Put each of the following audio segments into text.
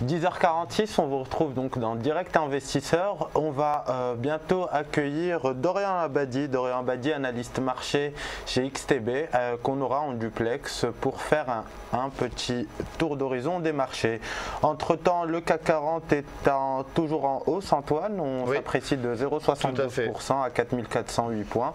10h46, on vous retrouve donc dans Direct Investisseur. On va bientôt accueillir Dorian Abadi, analyste marché chez XTB, qu'on aura en duplex pour faire un petit tour d'horizon des marchés. Entre-temps, le CAC 40 est toujours en hausse, Antoine. On s'apprécie de 0,72% à 4408 points.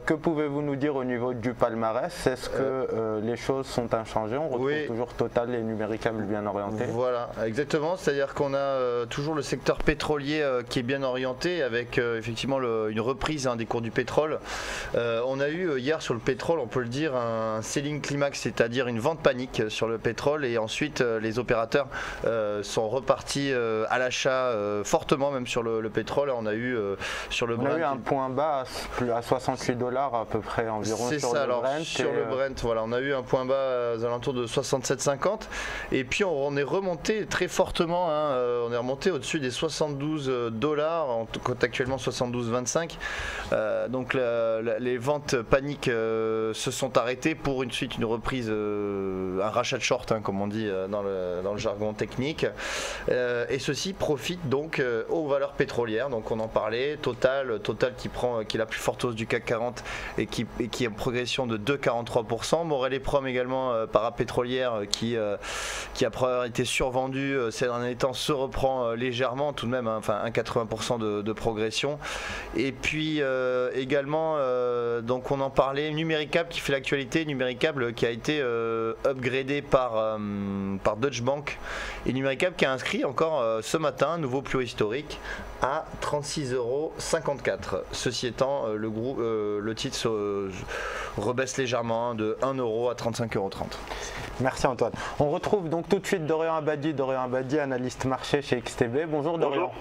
Que pouvez-vous nous dire au niveau du palmarès? Est-ce que les choses sont inchangées? On retrouve toujours Total et Numéricable bien orientés. Voilà, exactement. C'est-à-dire qu'on a toujours le secteur pétrolier qui est bien orienté avec effectivement une reprise des cours du pétrole. On a eu hier sur le pétrole, on peut le dire, un selling climax, c'est-à-dire une vente panique sur le pétrole, et ensuite les opérateurs sont repartis à l'achat fortement même sur le pétrole. On a eu sur le Brent, on a eu un point bas à 68 $ à peu près environ. C'est ça, alors sur le Brent, voilà, on a eu un point bas aux alentours de 67,50, et puis on est remonté très fortement, on est remonté au-dessus des 72 $, on compte actuellement 72,25. Donc les ventes paniques se sont arrêtées pour une reprise, un rachat de short, comme on dit dans le jargon technique, et ceci profite donc aux valeurs pétrolières. Donc on en parlait, Total qui est la plus forte hausse du CAC 40 et qui est en progression de 2,43%. Morel et Prom également, parapétrolière, qui a été survendue ces derniers temps, se reprend légèrement tout de même, enfin 1,80% de progression. Et puis également, donc on en parlait, Numéricable qui fait l'actualité, Numéricable qui a été upgradé par Deutsche Bank, et Numéricable qui a inscrit encore ce matin un nouveau plus haut historique à 36,54 €. Ceci étant, le titre se rebaisse légèrement de 1 € à 35,30 €. Merci Antoine. On retrouve donc tout de suite Dorian Abadi, analyste marché chez XTB. Bonjour Dorian.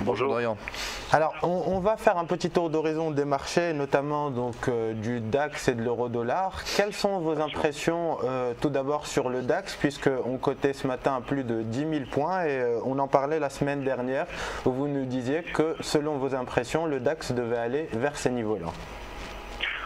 Bonjour Dorian. Alors on va faire un petit tour d'horizon des marchés, notamment donc du DAX et de l'euro-dollar. Quelles sont vos impressions tout d'abord sur le DAX, puisqu'on cotait ce matin à plus de 10 000 points et on en parlait la semaine dernière où vous nous disiez que selon vos impressions, le DAX devait aller vers ces niveaux-là.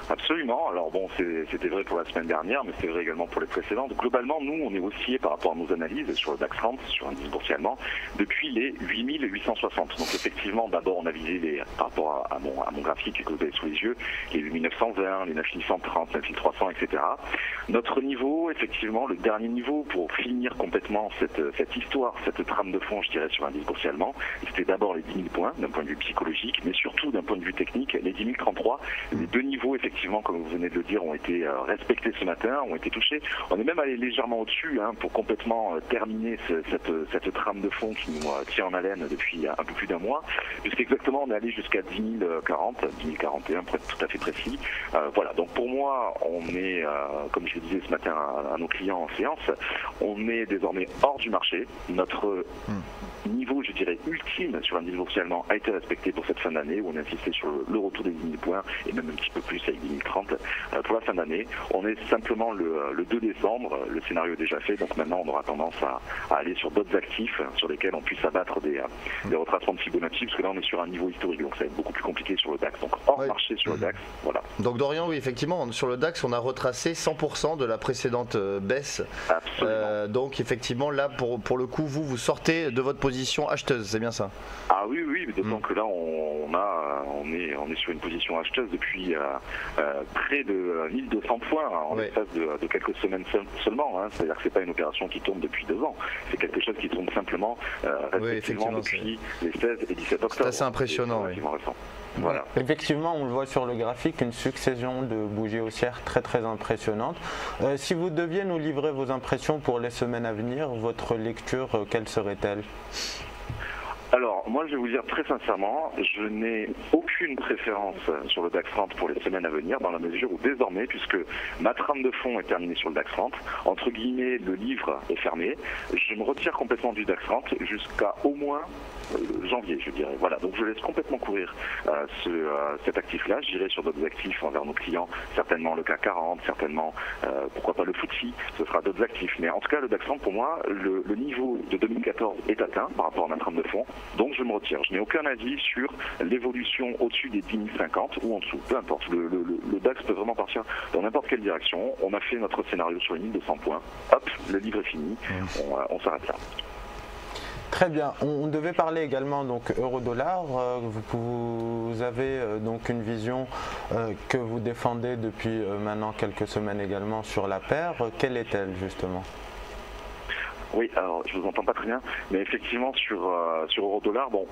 Absolument. Alors bon, c'était vrai pour la semaine dernière, mais c'est vrai également pour les précédentes. Globalement, nous, on est oscillé par rapport à nos analyses sur le DAX 30, sur un indice boursier allemand, depuis les 8860. Donc effectivement, d'abord, on a visé par rapport à mon graphique que vous avez sous les yeux, les 8920, les 9130, 9300, etc. Notre niveau, effectivement, le dernier niveau pour finir complètement cette histoire, cette trame de fond, je dirais, sur un indice boursier allemand, c'était d'abord les 10 000 points d'un point de vue psychologique, mais surtout d'un point de vue technique, les 10 033, les deux niveaux, effectivement, comme vous venez de le dire, ont été respectés ce matin, ont été touchés. On est même allé légèrement au-dessus pour complètement terminer cette trame de fond qui nous tient en haleine depuis un peu plus d'un mois, puisqu'exactement on est allé jusqu'à 10 040, 10 041 pour être tout à fait précis. Voilà, donc pour moi, on est, comme je le disais ce matin à nos clients en séance, on est désormais hors du marché. Notre niveau, je dirais, ultime sur l'indice boursier allemand a été respecté pour cette fin d'année, où on a insisté sur le retour des 10 000 points et même un petit peu plus avec 10 030 pour la fin d'année. On est simplement le 2 décembre, le scénario est déjà fait, donc maintenant on aura tendance à aller sur d'autres actifs sur lesquels on puisse abattre des retracements de Fibonacci, parce que là on est sur un niveau historique, donc ça va être beaucoup plus compliqué sur le DAX. Donc hors marché sur le DAX, voilà. Donc Dorian, oui, effectivement, sur le DAX, on a retracé 100% de la précédente baisse. Donc effectivement, là, pour le coup, vous sortez de votre position acheteuse, c'est bien ça? Ah oui, d'autant que là, on est sur une position acheteuse depuis près de 1200 points en l'espace de quelques semaines seulement. C'est-à-dire que c'est pas une opération qui tourne depuis 2 ans. C'est quelque chose qui tourne simplement respectivement depuis les 16 et 17 octobre. C'est assez impressionnant. Voilà. Effectivement, on le voit sur le graphique, une succession de bougies haussières très très impressionnante. Si vous deviez nous livrer vos impressions pour les semaines à venir, votre lecture, quelle serait-elle ? Alors, moi je vais vous dire très sincèrement, je n'ai aucune préférence sur le DAX 30 pour les semaines à venir, dans la mesure où désormais, puisque ma trame de fond est terminée sur le DAX 30, entre guillemets, le livre est fermé, je me retire complètement du DAX 30 jusqu'à au moins janvier, je dirais. Voilà, donc je laisse complètement courir cet actif-là. J'irai sur d'autres actifs envers nos clients, certainement le CAC 40, certainement, pourquoi pas le FTSE, ce sera d'autres actifs. Mais en tout cas, le DAX 30, pour moi, le niveau de 2014 est atteint par rapport à ma trame de fond, donc je me retire. Je n'ai aucun avis sur l'évolution au-dessus des 10 050 ou en dessous, peu importe. Le DAX peut vraiment partir dans n'importe quelle direction. On a fait notre scénario sur les 1200 points, hop, le livre est fini, on s'arrête là. Très bien. On devait parler également donc euro-dollar. Vous avez donc une vision que vous défendez depuis maintenant quelques semaines également sur la paire. Quelle est-elle justement ? Oui, alors je vous entends pas très bien, mais effectivement sur euro-dollar, bon.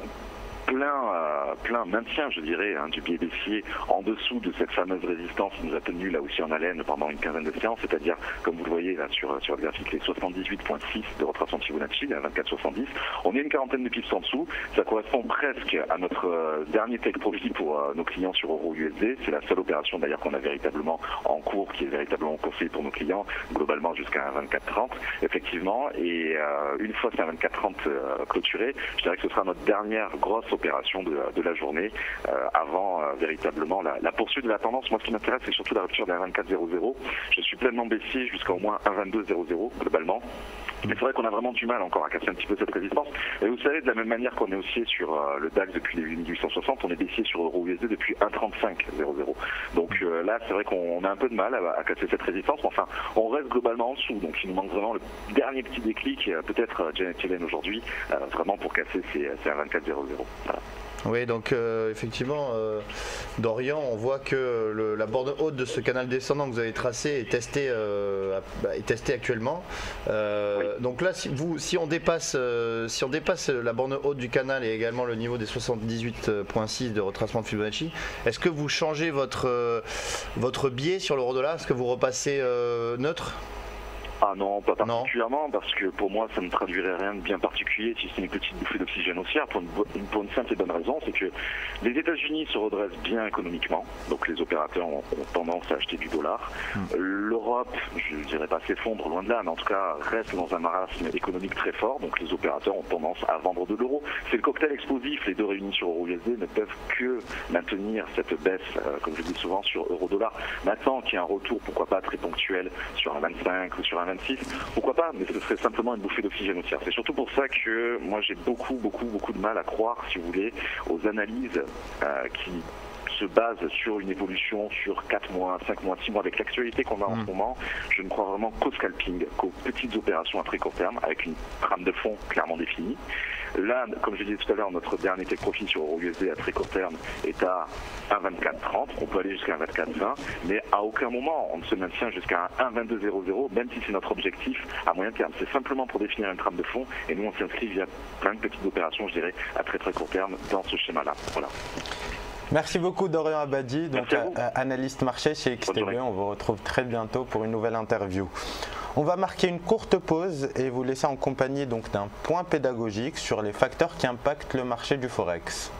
Plein maintien, je dirais, du biais baissier en dessous de cette fameuse résistance qui nous a tenu là aussi en haleine pendant une quinzaine de séances, c'est-à-dire, comme vous le voyez là sur le graphique, les 78,6 de retracement Fibonacci, à 24,70. On est une quarantaine de pips en dessous. Ça correspond presque à notre dernier take profit pour nos clients sur Euro-USD. C'est la seule opération d'ailleurs qu'on a véritablement en cours, qui est véritablement conseillée pour nos clients, globalement jusqu'à 24,30, effectivement. Et une fois c'est à 24,30 clôturé, je dirais que ce sera notre dernière grosse opération de la journée avant véritablement la poursuite de la tendance. Moi, ce qui m'intéresse, c'est surtout la rupture de la 24,00. Je suis pleinement baissier jusqu'à au moins 1,22,00 globalement. Mais c'est vrai qu'on a vraiment du mal encore à casser un petit peu cette résistance. Et vous savez, de la même manière qu'on est haussier sur le DAX depuis les 8860, on est baissier sur Euro-USD depuis 1,35,00. Donc là, c'est vrai qu'on a un peu de mal à casser cette résistance. Mais enfin, on reste globalement en dessous. Donc il nous manque vraiment le dernier petit déclic, peut-être Janet Yellen aujourd'hui, vraiment pour casser ces 1,24,00. Voilà. Oui, donc effectivement, Dorian, on voit que la borne haute de ce canal descendant que vous avez tracé est testée actuellement. Oui. Donc là, si on dépasse la borne haute du canal et également le niveau des 78,6 de retracement de Fibonacci, est-ce que vous changez votre biais sur l'euro-dollar? Est-ce que vous repassez neutre? Ah non, pas particulièrement, parce que pour moi ça ne traduirait rien de bien particulier si c'est une petite bouffée d'oxygène haussière pour une simple et bonne raison, c'est que les États-Unis se redressent bien économiquement, donc les opérateurs ont tendance à acheter du dollar. L'Europe, je ne dirais pas s'effondre, loin de là, mais en tout cas reste dans un marasme économique très fort, donc les opérateurs ont tendance à vendre de l'euro. C'est le cocktail explosif, les deux réunis sur Euro-USD ne peuvent que maintenir cette baisse, comme je dis souvent, sur euro-dollar. Maintenant qu'il y a un retour, pourquoi pas très ponctuel, sur un 25 ou sur un 26, pourquoi pas, mais ce serait simplement une bouffée d'oxygène haussière. C'est surtout pour ça que moi j'ai beaucoup de mal à croire, si vous voulez, aux analyses qui se basent sur une évolution sur 4 mois, 5 mois, 6 mois. Avec l'actualité qu'on a en ce moment, je ne crois vraiment qu'au scalping, qu'aux petites opérations à très court terme, avec une trame de fond clairement définie. Là, comme je disais tout à l'heure, notre dernier take profit sur Euro-USD à très court terme est à 1,2430. On peut aller jusqu'à 1,2420, mais à aucun moment on ne se maintient jusqu'à 1,2200, même si c'est notre objectif à moyen terme. C'est simplement pour définir une trame de fond, et nous on s'inscrit via plein de petites opérations, je dirais, à très court terme dans ce schéma-là. Voilà. Merci beaucoup Dorian Abadi, donc analyste marché chez XTB. On vous retrouve très bientôt pour une nouvelle interview. On va marquer une courte pause et vous laisser en compagnie donc d'un point pédagogique sur les facteurs qui impactent le marché du Forex.